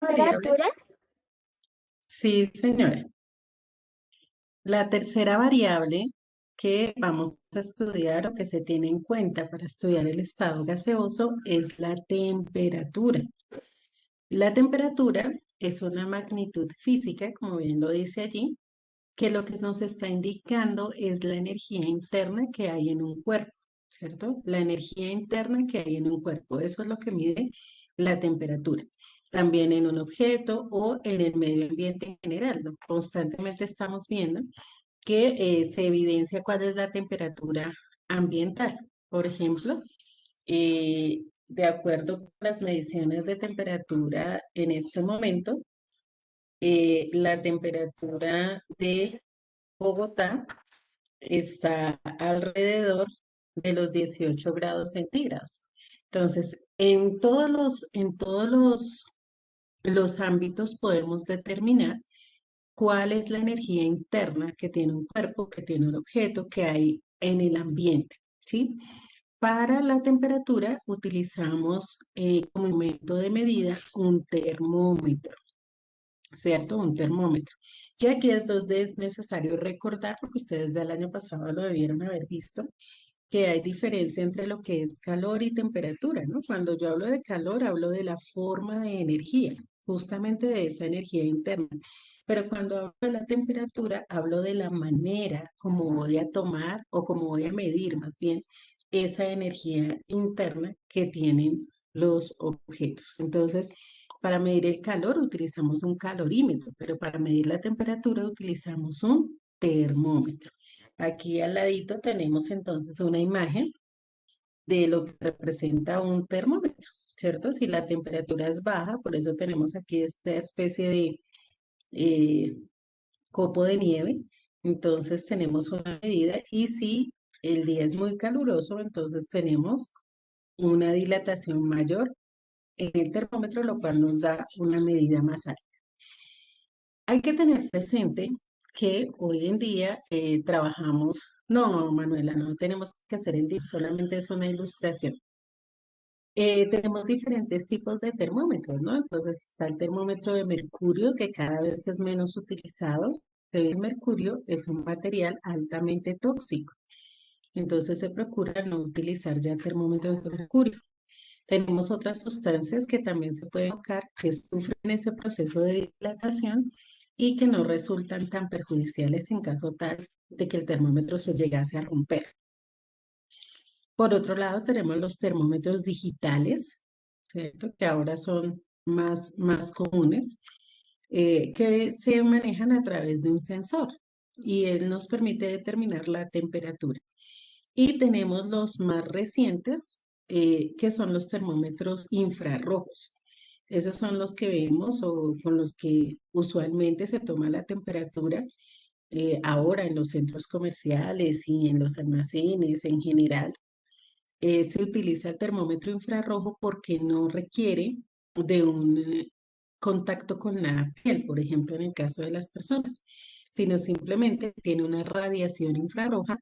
Variable. Temperatura. Sí, señora. La tercera variable que vamos a estudiar o que se tiene en cuenta para estudiar el estado gaseoso es la temperatura. La temperatura es una magnitud física, como bien lo dice allí, que lo que nos está indicando es la energía interna que hay en un cuerpo, ¿cierto? La energía interna que hay en un cuerpo, eso es lo que mide la temperatura. También en un objeto o en el medio ambiente en general, ¿no? Constantemente estamos viendo que se evidencia cuál es la temperatura ambiental. Por ejemplo, de acuerdo con las mediciones de temperatura en este momento, la temperatura de Bogotá está alrededor de los 18 grados centígrados. Entonces, en todos los ámbitos podemos determinar cuál es la energía interna que tiene un cuerpo, que tiene un objeto, que hay en el ambiente, ¿sí? Para la temperatura utilizamos como instrumento de medida un termómetro. ¿Cierto? Un termómetro. Que aquí es donde es necesario recordar, porque ustedes del año pasado lo debieron haber visto, que hay diferencia entre lo que es calor y temperatura, ¿no? Cuando yo hablo de calor, hablo de la forma de energía, justamente de esa energía interna. Pero cuando hablo de la temperatura, hablo de la manera como voy a tomar o como voy a medir más bien esa energía interna que tienen los objetos. Entonces, para medir el calor utilizamos un calorímetro, pero para medir la temperatura utilizamos un termómetro. Aquí al ladito tenemos entonces una imagen de lo que representa un termómetro, ¿cierto? Si la temperatura es baja, por eso tenemos aquí esta especie de eh, copo de nieve, entonces tenemos una medida y si el día es muy caluroso, entonces tenemos una dilatación mayor en el termómetro, lo cual nos da una medida más alta. Hay que tener presente que hoy en día trabajamos, no, Manuela, no tenemos que hacer el DIF, solamente es una ilustración. Tenemos diferentes tipos de termómetros, ¿no? Entonces está el termómetro de mercurio, que cada vez es menos utilizado. El mercurio es un material altamente tóxico, entonces se procura no utilizar ya termómetros de mercurio. Tenemos otras sustancias que también se pueden tocar, que sufren ese proceso de dilatación y que no resultan tan perjudiciales en caso tal de que el termómetro se llegase a romper. Por otro lado, tenemos los termómetros digitales, ¿cierto? Que ahora son más comunes, que se manejan a través de un sensor y él nos permite determinar la temperatura. Y tenemos los más recientes, que son los termómetros infrarrojos. Esos son los que vemos o con los que usualmente se toma la temperatura ahora en los centros comerciales y en los almacenes en general. Se utiliza el termómetro infrarrojo porque no requiere de un contacto con la piel, por ejemplo, en el caso de las personas, sino simplemente tiene una radiación infrarroja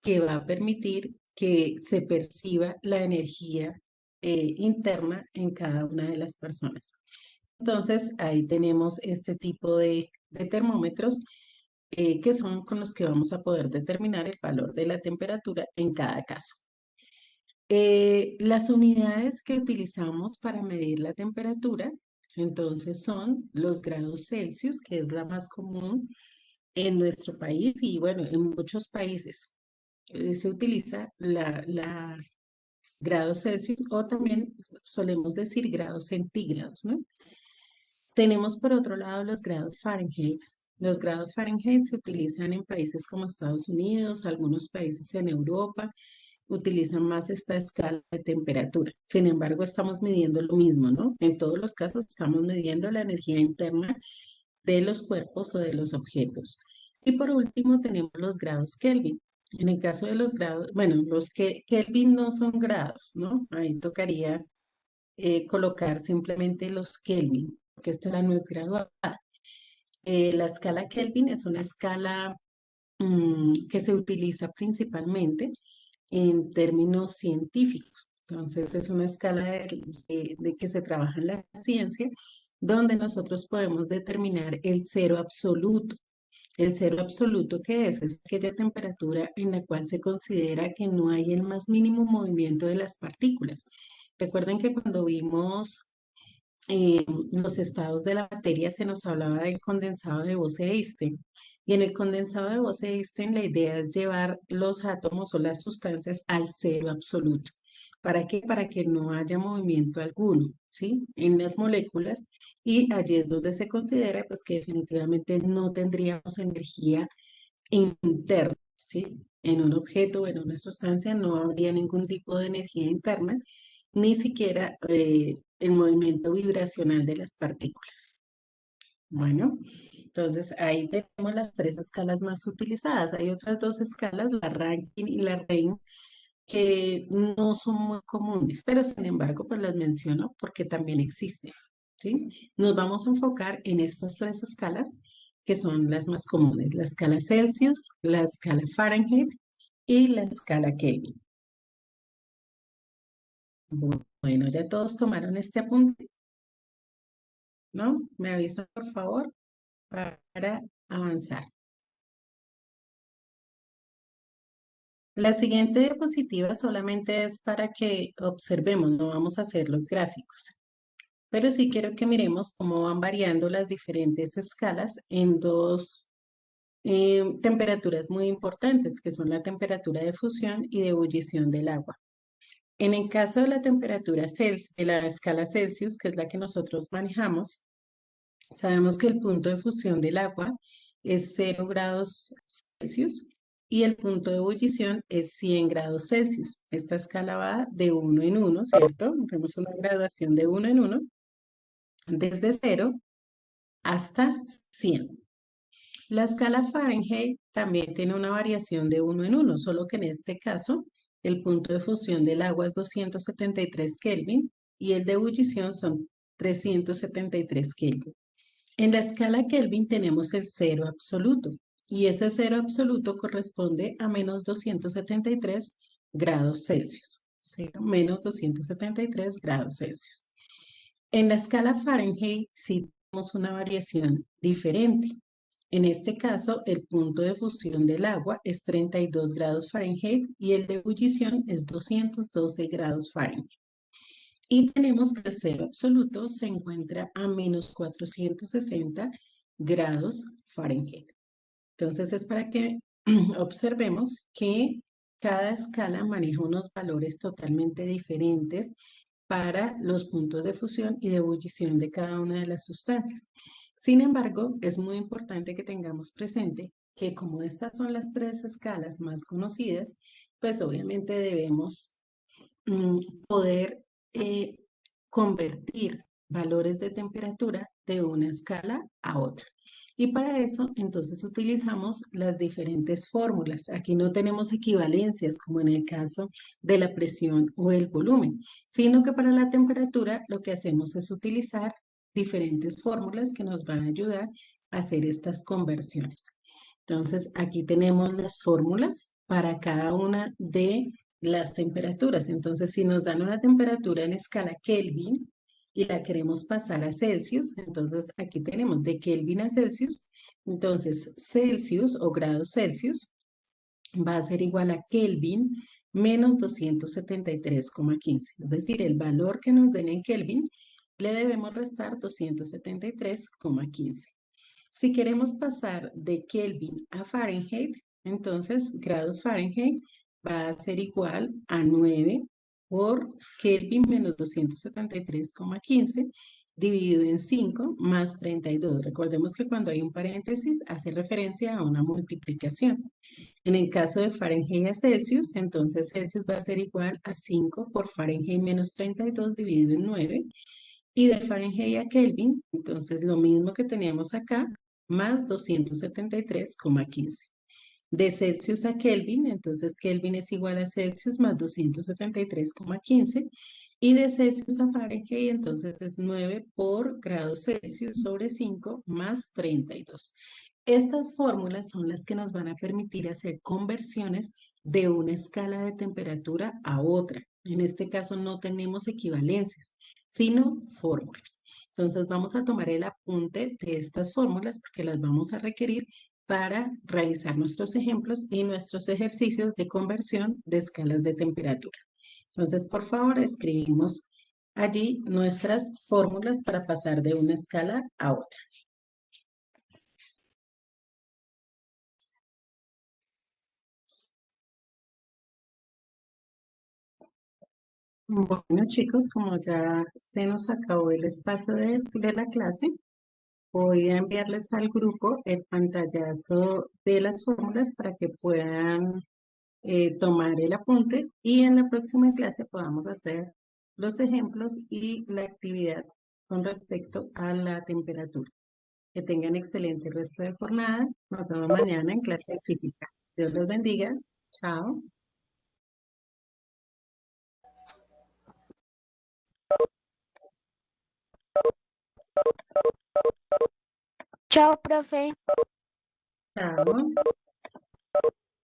que va a permitir que se perciba la energía interna en cada una de las personas. Entonces, ahí tenemos este tipo de termómetros que son con los que vamos a poder determinar el valor de la temperatura en cada caso. Las unidades que utilizamos para medir la temperatura, entonces son los grados Celsius, que es la más común en nuestro país y bueno, en muchos países se utiliza la grados Celsius o también solemos decir grados centígrados, ¿no? Tenemos por otro lado los grados Fahrenheit. Los grados Fahrenheit se utilizan en países como Estados Unidos, algunos países en Europa, utilizan más esta escala de temperatura. Sin embargo, estamos midiendo lo mismo, ¿no? En todos los casos estamos midiendo la energía interna de los cuerpos o de los objetos. Y por último tenemos los grados Kelvin. En el caso de los grados, bueno, los que Kelvin no son grados, ¿no? Ahí tocaría colocar simplemente los Kelvin, porque esta no es graduada. La escala Kelvin es una escala que se utiliza principalmente en términos científicos. Entonces, es una escala de que se trabaja en la ciencia donde nosotros podemos determinar el cero absoluto. El cero absoluto, ¿qué es? Es aquella temperatura en la cual se considera que no hay el más mínimo movimiento de las partículas. Recuerden que cuando vimos eh, los estados de la materia se nos hablaba del condensado de Bose-Einstein. Y en el condensado de Bose-Einstein la idea es llevar los átomos o las sustancias al cero absoluto. ¿Para qué? Para que no haya movimiento alguno, ¿sí? En las moléculas. Y allí es donde se considera pues que definitivamente no tendríamos energía interna, ¿sí? En un objeto o en una sustancia no habría ningún tipo de energía interna, ni siquiera el movimiento vibracional de las partículas. Bueno, entonces ahí tenemos las tres escalas más utilizadas. Hay otras dos escalas, la Rankine y la REIN, que no son muy comunes, pero sin embargo, pues las menciono porque también existen, ¿sí? Nos vamos a enfocar en estas tres escalas que son las más comunes, la escala Celsius, la escala Fahrenheit y la escala Kelvin. Bueno, ya todos tomaron este apunte, ¿no? Me avisan, por favor, para avanzar. La siguiente diapositiva solamente es para que observemos, no vamos a hacer los gráficos, pero sí quiero que miremos cómo van variando las diferentes escalas en dos temperaturas muy importantes, que son la temperatura de fusión y de ebullición del agua. En el caso de la temperatura Celsius, de la escala Celsius, que es la que nosotros manejamos, sabemos que el punto de fusión del agua es 0 grados Celsius y el punto de ebullición es 100 grados Celsius. Esta escala va de uno en uno, ¿cierto? Vemos una graduación de uno en uno, desde 0 hasta 100. La escala Fahrenheit también tiene una variación de uno en uno, solo que en este caso el punto de fusión del agua es 273 Kelvin y el de ebullición son 373 Kelvin. En la escala Kelvin tenemos el cero absoluto y ese cero absoluto corresponde a menos 273 grados Celsius. Cero, menos 273 grados Celsius. En la escala Fahrenheit sí tenemos una variación diferente. En este caso, el punto de fusión del agua es 32 grados Fahrenheit y el de ebullición es 212 grados Fahrenheit. Y tenemos que el cero absoluto se encuentra a menos 460 grados Fahrenheit. Entonces es para que observemos que cada escala maneja unos valores totalmente diferentes para los puntos de fusión y de ebullición de cada una de las sustancias. Sin embargo, es muy importante que tengamos presente que como estas son las tres escalas más conocidas, pues obviamente debemos mm, poder eh, convertir valores de temperatura de una escala a otra. Y para eso, entonces, utilizamos las diferentes fórmulas. Aquí no tenemos equivalencias, como en el caso de la presión o el volumen, sino que para la temperatura lo que hacemos es utilizar diferentes fórmulas que nos van a ayudar a hacer estas conversiones. Entonces, aquí tenemos las fórmulas para cada una de las temperaturas. Entonces, si nos dan una temperatura en escala Kelvin y la queremos pasar a Celsius, entonces aquí tenemos de Kelvin a Celsius. Entonces, Celsius o grados Celsius va a ser igual a Kelvin menos 273,15. Es decir, el valor que nos den en Kelvin le debemos restar 273,15. Si queremos pasar de Kelvin a Fahrenheit, entonces grados Fahrenheit va a ser igual a 9 por Kelvin menos 273,15 dividido en 5 más 32. Recordemos que cuando hay un paréntesis hace referencia a una multiplicación. En el caso de Fahrenheit a Celsius, entonces Celsius va a ser igual a 5 por Fahrenheit menos 32 dividido en 9. Y de Fahrenheit a Kelvin, entonces lo mismo que teníamos acá, más 273,15. De Celsius a Kelvin, entonces Kelvin es igual a Celsius más 273,15. Y de Celsius a Fahrenheit, entonces es 9 por grado Celsius sobre 5 más 32. Estas fórmulas son las que nos van a permitir hacer conversiones de una escala de temperatura a otra. En este caso no tenemos equivalencias, sino fórmulas. Entonces vamos a tomar el apunte de estas fórmulas porque las vamos a requerir para realizar nuestros ejemplos y nuestros ejercicios de conversión de escalas de temperatura. Entonces, por favor, escribimos allí nuestras fórmulas para pasar de una escala a otra. Bueno, chicos, como ya se nos acabó el espacio de la clase, voy a enviarles al grupo el pantallazo de las fórmulas para que puedan tomar el apunte y en la próxima clase podamos hacer los ejemplos y la actividad con respecto a la temperatura. Que tengan excelente resto de jornada. Nos vemos mañana en clase de física. Dios los bendiga. Chao. Chao, profe. Chao.